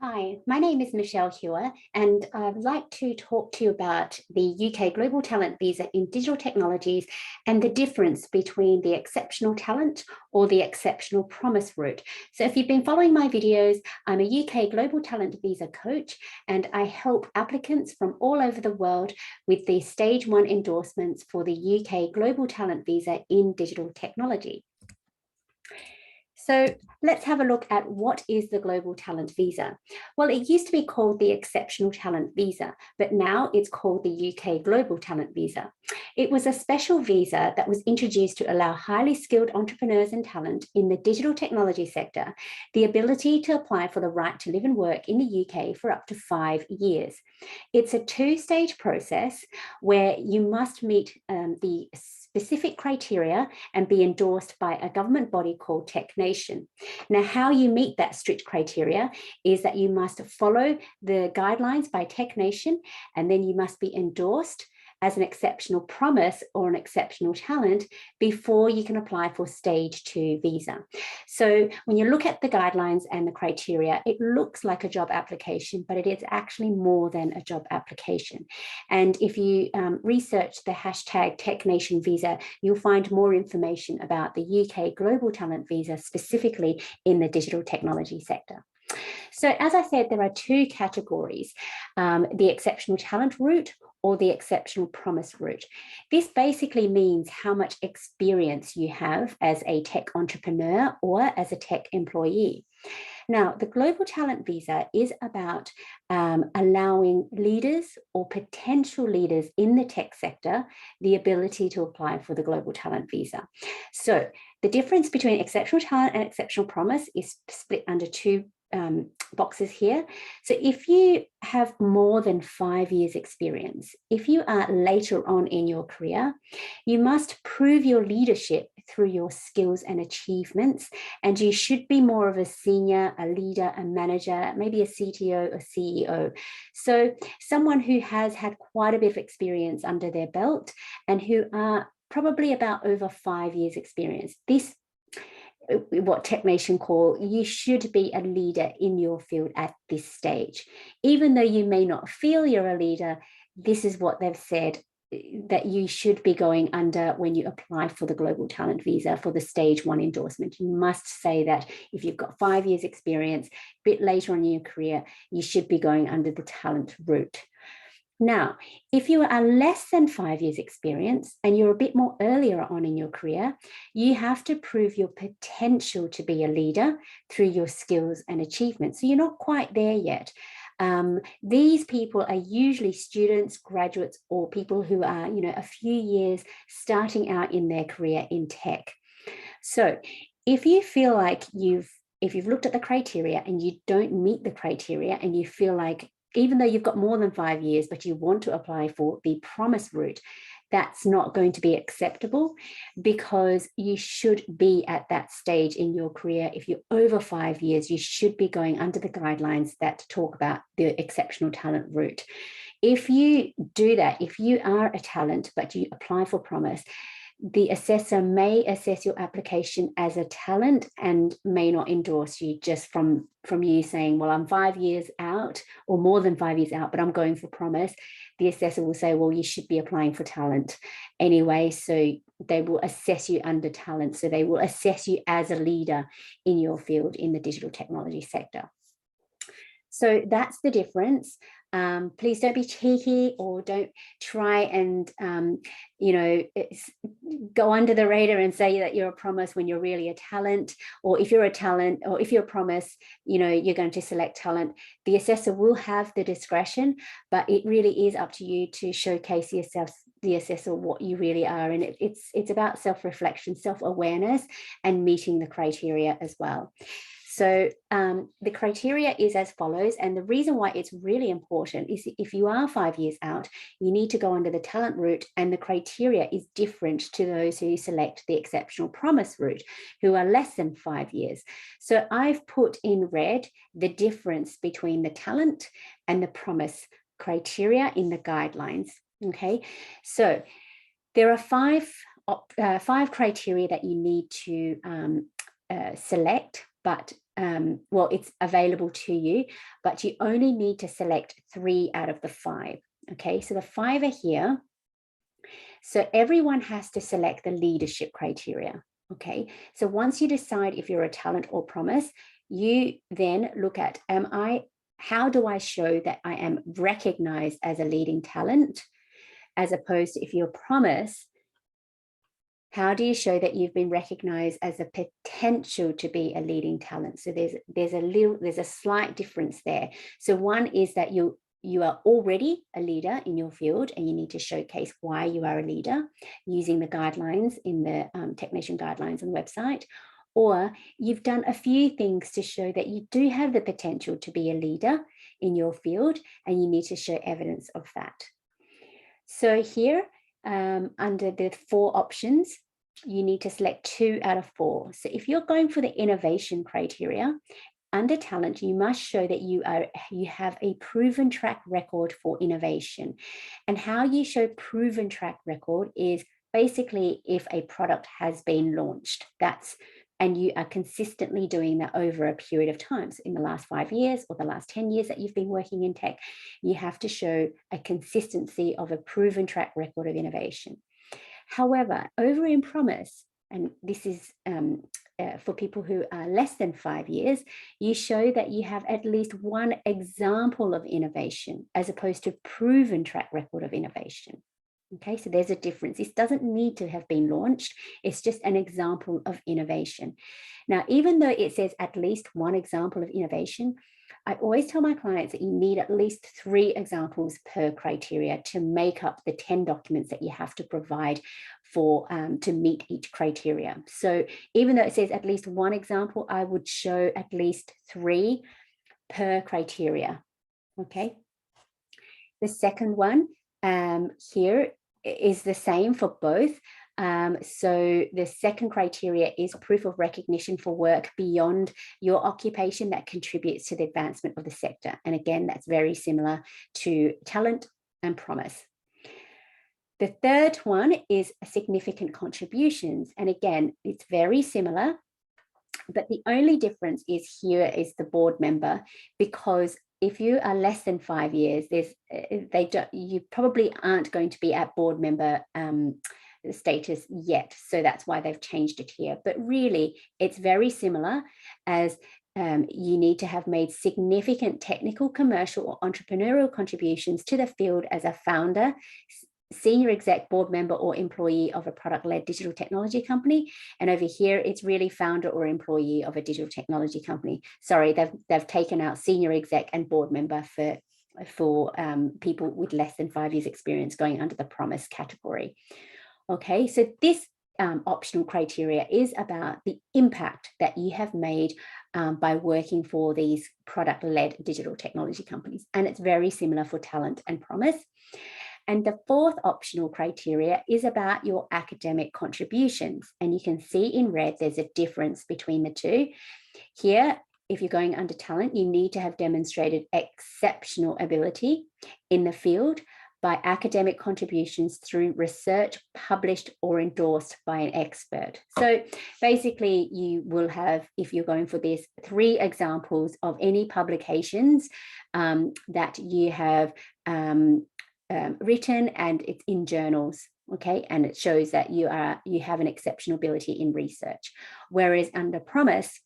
Hi, my name is Michelle Hewer, and I'd like to talk to you about the UK Global Talent Visa in Digital Technologies and the difference between the exceptional talent or the exceptional promise route. So if you've been following my videos, I'm a UK Global Talent Visa coach, and I help applicants from all over the world with the Stage 1 endorsements for the UK Global Talent Visa in Digital Technology. So let's have a look at what is the Global Talent Visa. Well, it used to be called the Exceptional Talent Visa, but now it's called the UK Global Talent Visa. It was a special visa that was introduced to allow highly skilled entrepreneurs and talent in the digital technology sector the ability to apply for the right to live and work in the UK for up to 5 years. It's a two-stage process where you must meet the specific criteria and be endorsed by a government body called Tech Nation. Now, how you meet that strict criteria is that you must follow the guidelines by Tech Nation, and then you must be endorsed as an exceptional promise or an exceptional talent before you can apply for stage 2 visa. So when you look at the guidelines and the criteria, it looks like a job application, but it is actually more than a job application. And if you research the hashtag TechNation Visa, you'll find more information about the UK Global Talent Visa, specifically in the digital technology sector. So as I said, there are two categories, the exceptional talent route or the exceptional promise route. This basically means how much experience you have as a tech entrepreneur or as a tech employee. Now, the Global Talent Visa is about allowing leaders or potential leaders in the tech sector the ability to apply for the Global Talent Visa. So the difference between exceptional talent and exceptional promise is split under two boxes here. So if you have more than 5 years experience, if you are later on in your career, you must prove your leadership through your skills and achievements, and you should be more of a senior, a leader, a manager, maybe a CTO or CEO. So someone who has had quite a bit of experience under their belt and who are probably about over 5 years experience. This what Tech Nation call, you should be a leader in your field at this stage. Even though you may not feel you're a leader, this is what they've said that you should be going under when you apply for the Global Talent Visa for the stage 1 endorsement. You must say that if you've got 5 years experience, a bit later on in your career, you should be going under the talent route. Now, if you are less than 5 years experience and you're a bit more earlier on in your career, you have to prove your potential to be a leader through your skills and achievements. So you're not quite there yet. These people are usually students, graduates, or people who are, a few years starting out in their career in tech. So if you feel like if you've looked at the criteria and you don't meet the criteria and you feel like even though you've got more than 5 years, but you want to apply for the promise route, that's not going to be acceptable because you should be at that stage in your career. If you're over 5 years, you should be going under the guidelines that talk about the exceptional talent route. If you do that, if you are a talent, but you apply for promise, the assessor may assess your application as a talent and may not endorse you just from you saying, well, I'm 5 years out or more than 5 years out, but I'm going for promise. The assessor will say, well, you should be applying for talent anyway. So they will assess you under talent. So they will assess you as a leader in your field in the digital technology sector. So that's the difference. Please don't be cheeky or don't try and, go under the radar and say that you're a promise when you're really a talent. Or if you're a talent or if you're a promise, you're going to select talent. The assessor will have the discretion, but it really is up to you to showcase yourself, the assessor, what you really are. And it's about self-reflection, self-awareness, and meeting the criteria as well. So the criteria is as follows, and the reason why it's really important is if you are 5 years out, you need to go under the talent route, and the criteria is different to those who select the exceptional promise route, who are less than 5 years. So I've put in red the difference between the talent and the promise criteria in the guidelines. Okay, so there are five criteria that you need to select but well, it's available to you, but you only need to select 3 out of the 5. Okay, so the 5 are here. So everyone has to select the leadership criteria. Okay, so once you decide if you're a talent or promise, you then look at, how do I show that I am recognized as a leading talent, as opposed to if you're a promise, how do you show that you've been recognized as a potential to be a leading talent? So there's a slight difference there. So one is that you are already a leader in your field, and you need to showcase why you are a leader using the guidelines in the technician guidelines on the website. Or you've done a few things to show that you do have the potential to be a leader in your field, and you need to show evidence of that. So here, under the 4 options, you need to select 2 out of 4. So if you're going for the innovation criteria, under talent, you must show that you have a proven track record for innovation. And how you show proven track record is basically if a product has been launched, and you are consistently doing that over a period of time. So in the last 5 years or the last 10 years that you've been working in tech, you have to show a consistency of a proven track record of innovation. However, over in promise, and this is for people who are less than 5 years, you show that you have at least 1 example of innovation as opposed to proven track record of innovation. Okay, so there's a difference. This doesn't need to have been launched. It's just an example of innovation. Now, even though it says at least 1 example of innovation, I always tell my clients that you need at least 3 examples per criteria to make up the 10 documents that you have to provide for to meet each criteria. So even though it says at least 1 example, I would show at least 3 per criteria. Okay. The second one here is the same for both. So the second criteria is proof of recognition for work beyond your occupation that contributes to the advancement of the sector. And again, that's very similar to talent and promise. The third one is significant contributions. And again, it's very similar, but the only difference is here is the board member, because if you are less than 5 years, you probably aren't going to be at board member status yet. So that's why they've changed it here. But really, it's very similar, as you need to have made significant technical, commercial, or entrepreneurial contributions to the field as a founder, senior exec, board member, or employee of a product-led digital technology company. And over here, it's really founder or employee of a digital technology company. Sorry, they've taken out senior exec and board member for people with less than 5 years experience going under the promise category. Okay, so this optional criteria is about the impact that you have made by working for these product-led digital technology companies. And it's very similar for talent and promise. And the fourth optional criteria is about your academic contributions. And you can see in red, there's a difference between the two. Here, if you're going under talent, you need to have demonstrated exceptional ability in the field by academic contributions through research published or endorsed by an expert. So basically, you will have, if you're going for this, 3 examples of any publications that you have written, and it's in journals, okay, and it shows that you have an exceptional ability in research. Whereas under promise,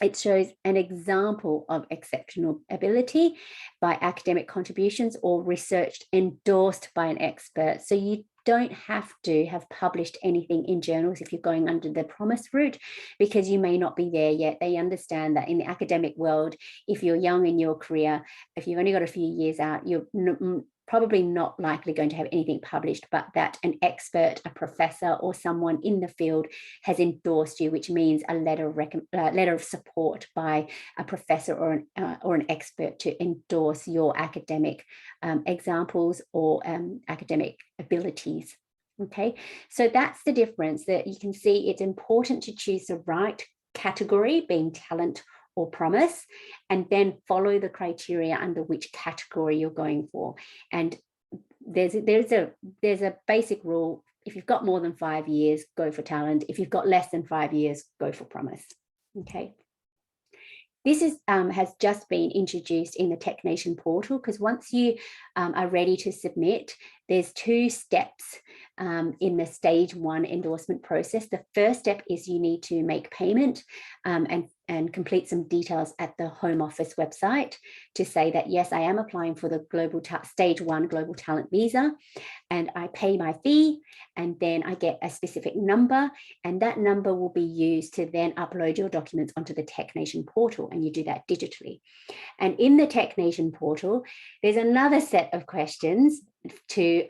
it shows an example of exceptional ability by academic contributions or research endorsed by an expert. So you don't have to have published anything in journals if you're going under the promise route, because you may not be there yet. They understand that in the academic world, if you're young in your career, if you've only got a few years out, you're probably not likely going to have anything published, but that an expert, a professor, or someone in the field has endorsed you, which means a letter of support by a professor or an expert to endorse your academic examples or academic abilities. Okay, so that's the difference. That you can see it's important to choose the right category, being talent or promise, and then follow the criteria under which category you're going for. And there's a basic rule: if you've got more than 5 years, go for talent. If you've got less than 5 years, go for promise. Okay. This is, has just been introduced in the TechNation portal, because once you are ready to submit, there's 2 steps in the stage 1 endorsement process. The first step is you need to make payment and complete some details at the Home Office website to say that, yes, I am applying for the stage 1 Global Talent Visa, and I pay my fee, and then I get a specific number, and that number will be used to then upload your documents onto the TechNation portal, and you do that digitally. And in the TechNation portal, there's another set of questions to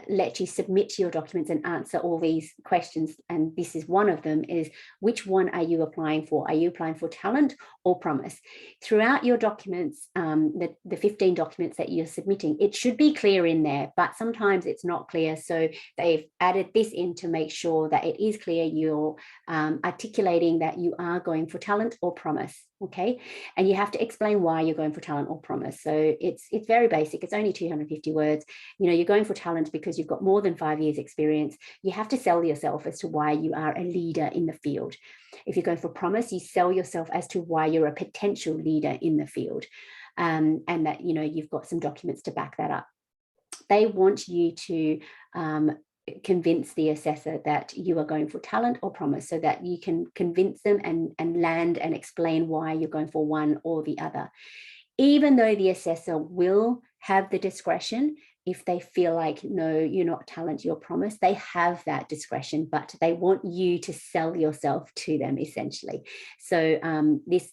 let you submit your documents and answer all these questions. And this is one of them, is which one are you applying for? Are you applying for talent or promise? Throughout your documents, the 15 documents that you're submitting, it should be clear in there, but sometimes it's not clear. So they've added this in to make sure that it is clear. You're articulating that you are going for talent or promise. Okay, and you have to explain why you're going for talent or promise. So it's very basic. It's only 250 words. You know, you're going for talent because you've got more than 5 years experience. You have to sell yourself as to why you are a leader in the field. If you're going for promise, you sell yourself as to why you're a potential leader in the field, and that, you know, you've got some documents to back that up. They want you to convince the assessor that you are going for talent or promise, so that you can convince them and land and explain why you're going for one or the other. Even though the assessor will have the discretion, if they feel like, no, you're not talent, you're promise, they have that discretion, but they want you to sell yourself to them, essentially. So this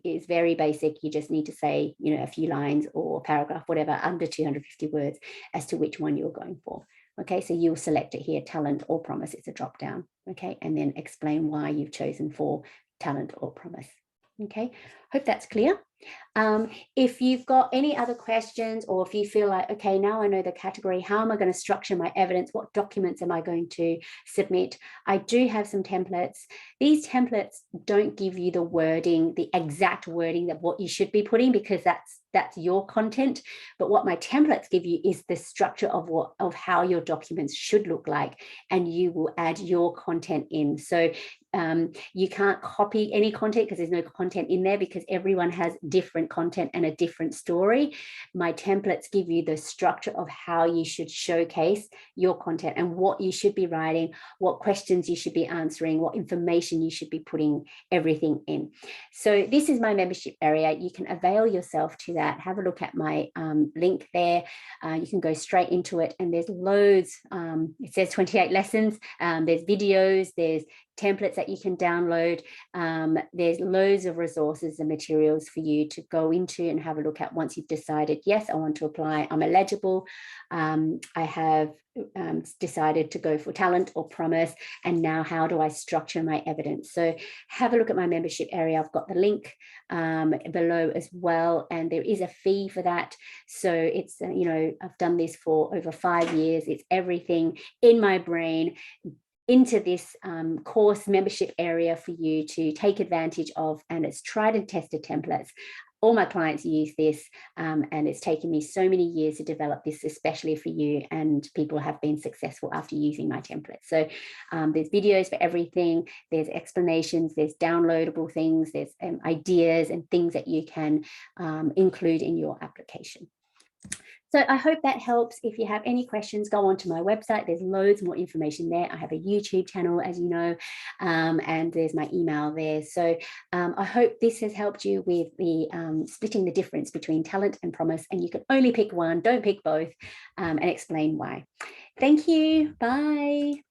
is very basic. You just need to say, you know, a few lines or paragraph, whatever, under 250 words as to which one you're going for. Okay, so you'll select it here, talent or promise. It's a drop down. Okay, and then explain why you've chosen for talent or promise. Okay, hope that's clear. If you've got any other questions, or if you feel like, okay, now I know the category, how am I going to structure my evidence? What documents am I going to submit? I do have some templates. These templates don't give you the wording, the exact wording of what you should be putting, because that's your content. But what my templates give you is the structure of how your documents should look like, and you will add your content in. So you can't copy any content because there's no content in there, because everyone has different content and a different story. My templates give you the structure of how you should showcase your content and what you should be writing, what questions you should be answering, what information you should be putting everything in. So this is my membership area. You can avail yourself to that. Have a look at my link there. You can go straight into it, and there's loads. It says 28 lessons. There's videos, there's templates that you can download. There's loads of resources and materials for you to go into and have a look at once you've decided, yes, I want to apply, I'm eligible, I have decided to go for talent or promise, and now how do I structure my evidence? So have a look at my membership area. I've got the link below as well, and there is a fee for that. So it's, you know, I've done this for over 5 years. It's everything in my brain into this course membership area for you to take advantage of, and it's tried and tested templates. All my clients use this, and it's taken me so many years to develop this, especially for you, and people have been successful after using my templates. So there's videos for everything, there's explanations, there's downloadable things, there's ideas and things that you can include in your application. So I hope that helps. If you have any questions, go on to my website. There's loads more information there. I have a YouTube channel, as you know, and there's my email there. So I hope this has helped you with the splitting the difference between talent and promise, and you can only pick one, don't pick both, and explain why. Thank you. Bye.